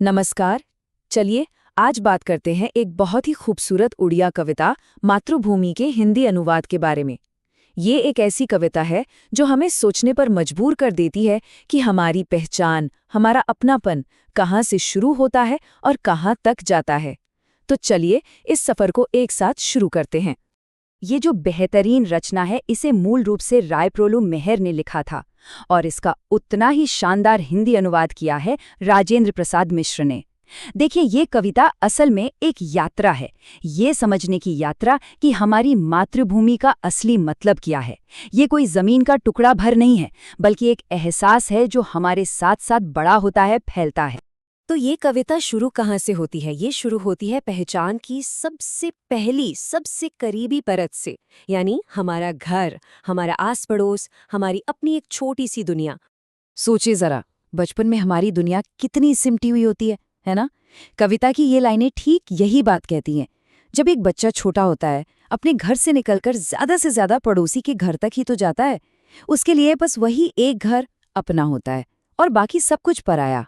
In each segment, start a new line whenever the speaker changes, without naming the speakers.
नमस्कार। चलिए आज बात करते हैं एक बहुत ही खूबसूरत उड़िया कविता मातृभूमि के हिंदी अनुवाद के बारे में। ये एक ऐसी कविता है जो हमें सोचने पर मजबूर कर देती है कि हमारी पहचान, हमारा अपनापन कहाँ से शुरू होता है और कहाँ तक जाता है। तो चलिए इस सफर को एक साथ शुरू करते हैं। ये जो बेहतरीन रचना है इसे मूल रूप से रायप्रोलु मेहर ने लिखा था और इसका उतना ही शानदार हिंदी अनुवाद किया है राजेंद्र प्रसाद मिश्र ने। देखिए, ये कविता असल में एक यात्रा है, ये समझने की यात्रा कि हमारी मातृभूमि का असली मतलब क्या है। ये कोई जमीन का टुकड़ा भर नहीं है, बल्कि एक एहसास है जो हमारे साथ साथ बड़ा होता है, फैलता है।
तो ये कविता शुरू कहाँ से होती है? ये शुरू होती है पहचान की सबसे पहली, सबसे करीबी परत से, यानी हमारा घर, हमारा आस पड़ोस, हमारी अपनी एक छोटी सी दुनिया।
सोचिए जरा, बचपन में हमारी दुनिया कितनी सिमटी हुई होती है ना? कविता की ये लाइनें ठीक यही बात कहती हैं। जब एक बच्चा छोटा होता है, अपने घर से निकलकर ज्यादा से ज्यादा पड़ोसी के घर तक ही तो जाता है। उसके लिए बस वही एक घर अपना होता है और बाकी सब कुछ पराया।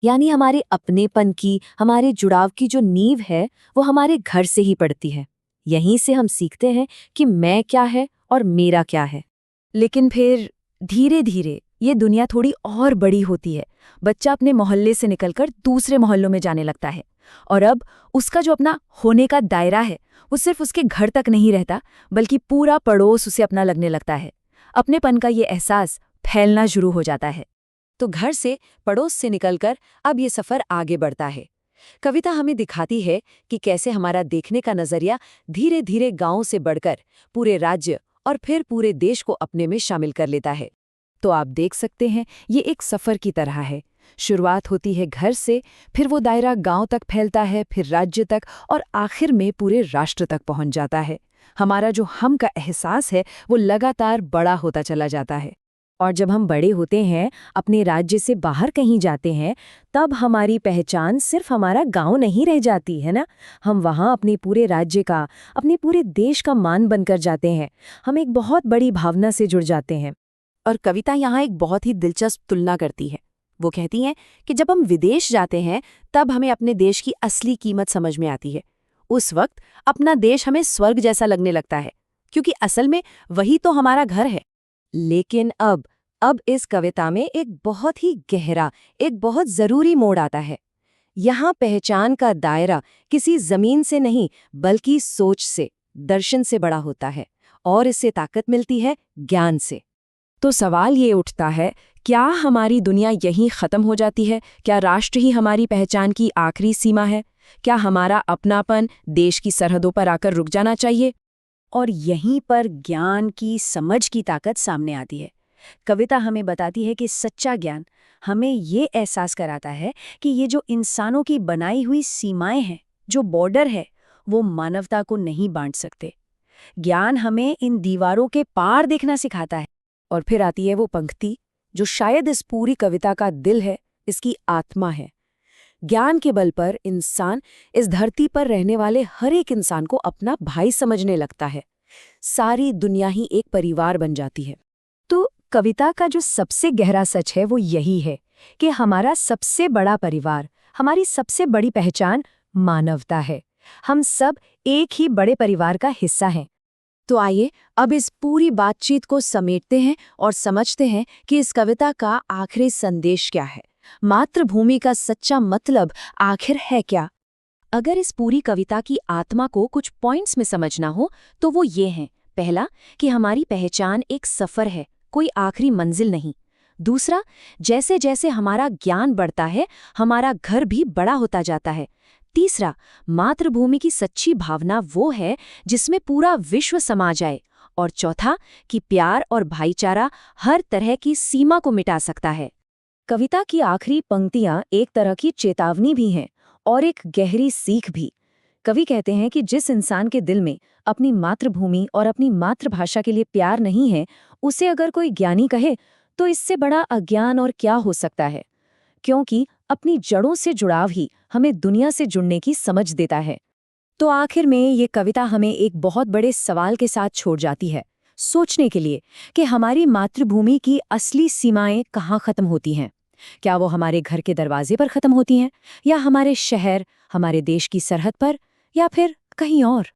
यानी हमारे अपनेपन की, हमारे जुड़ाव की जो नींव है वो हमारे घर से ही पड़ती है। यहीं से हम सीखते हैं कि मैं क्या है और मेरा क्या है।
लेकिन फिर धीरे धीरे ये दुनिया थोड़ी और बड़ी होती है। बच्चा अपने मोहल्ले से निकलकर दूसरे मोहल्लों में जाने लगता है और अब उसका जो अपना होने का दायरा है वो सिर्फ उसके घर तक नहीं रहता, बल्कि पूरा पड़ोस उसे अपना लगने लगता है। अपनेपन का ये एहसास फैलना शुरू हो जाता है।
तो घर से, पड़ोस से निकलकर अब ये सफर आगे बढ़ता है। कविता हमें दिखाती है कि कैसे हमारा देखने का नजरिया धीरे धीरे गांव से बढ़कर पूरे राज्य और फिर पूरे देश को अपने में शामिल कर लेता है।
तो आप देख सकते हैं, ये एक सफर की तरह है। शुरुआत होती है घर से, फिर वो दायरा गांव तक फैलता है, फिर राज्य तक और आखिर में पूरे राष्ट्र तक पहुंच जाता है। हमारा जो हम का एहसास है वो लगातार बड़ा होता चला जाता है। और जब हम बड़े होते हैं, अपने राज्य से बाहर कहीं जाते हैं, तब हमारी पहचान सिर्फ हमारा गांव नहीं रह जाती है ना। हम वहाँ अपने पूरे राज्य का, अपने पूरे देश का मान बनकर जाते हैं। हम एक बहुत बड़ी भावना से जुड़ जाते हैं। और कविता यहाँ एक बहुत ही दिलचस्प तुलना करती है। वो कहती हैं कि जब हम विदेश जाते हैं तब हमें अपने देश की असली कीमत समझ में आती है। उस वक्त अपना देश हमें स्वर्ग जैसा लगने लगता है, क्योंकि असल में वही तो हमारा घर है।
लेकिन अब इस कविता में एक बहुत ही गहरा, एक बहुत जरूरी मोड़ आता है। यहाँ पहचान का दायरा किसी जमीन से नहीं, बल्कि सोच से, दर्शन से बड़ा होता है और इससे ताकत मिलती है ज्ञान से।
तो सवाल ये उठता है, क्या हमारी दुनिया यहीं खत्म हो जाती है? क्या राष्ट्र ही हमारी पहचान की आखिरी सीमा है? क्या हमारा अपनापन देश की सरहदों पर आकर रुक जाना चाहिए? और यहीं पर ज्ञान की, समझ की ताकत सामने आती है। कविता हमें बताती है कि सच्चा ज्ञान हमें ये एहसास कराता है कि ये जो इंसानों की बनाई हुई सीमाएं हैं, जो बॉर्डर है, वो मानवता को नहीं बांट सकते। ज्ञान हमें इन दीवारों के पार देखना सिखाता है। और फिर आती है वो पंक्ति जो शायद इस पूरी कविता का दिल है, इसकी आत्मा है। ज्ञान के बल पर इंसान इस धरती पर रहने वाले हर एक इंसान को अपना भाई समझने लगता है। सारी दुनिया ही एक परिवार बन जाती है। तो कविता का जो सबसे गहरा सच है वो यही है कि हमारा सबसे बड़ा परिवार, हमारी सबसे बड़ी पहचान मानवता है। हम सब एक ही बड़े परिवार का हिस्सा हैं। तो आइए अब इस पूरी बातचीत को समेटते हैं और समझते हैं कि इस कविता का आखिरी संदेश क्या है। मातृभूमि का सच्चा मतलब आखिर है क्या? अगर इस पूरी कविता की आत्मा को कुछ पॉइंट्स में समझना हो तो वो ये हैं। पहला, कि हमारी पहचान एक सफर है, कोई आखिरी मंजिल नहीं। दूसरा, जैसे जैसे हमारा ज्ञान बढ़ता है, हमारा घर भी बड़ा होता जाता है। तीसरा, मातृभूमि की सच्ची भावना वो है जिसमें पूरा विश्व समा जाए। और चौथा, कि प्यार और भाईचारा हर तरह की सीमा को मिटा सकता है। कविता की आखिरी पंक्तियां एक तरह की चेतावनी भी हैं और एक गहरी सीख भी। कवि कहते हैं कि जिस इंसान के दिल में अपनी मातृभूमि और अपनी मातृभाषा के लिए प्यार नहीं है, उसे अगर कोई ज्ञानी कहे तो इससे बड़ा अज्ञान और क्या हो सकता है। क्योंकि अपनी जड़ों से जुड़ाव ही हमें दुनिया से जुड़ने की समझ देता है। तो आखिर में ये कविता हमें एक बहुत बड़े सवाल के साथ छोड़ जाती है, सोचने के लिए कि हमारी मातृभूमि की असली सीमाएं कहाँ खत्म होती हैं।
क्या वो हमारे घर के दरवाजे पर खत्म होती हैं, या हमारे शहर, हमारे देश की सरहद पर, या फिर कहीं और?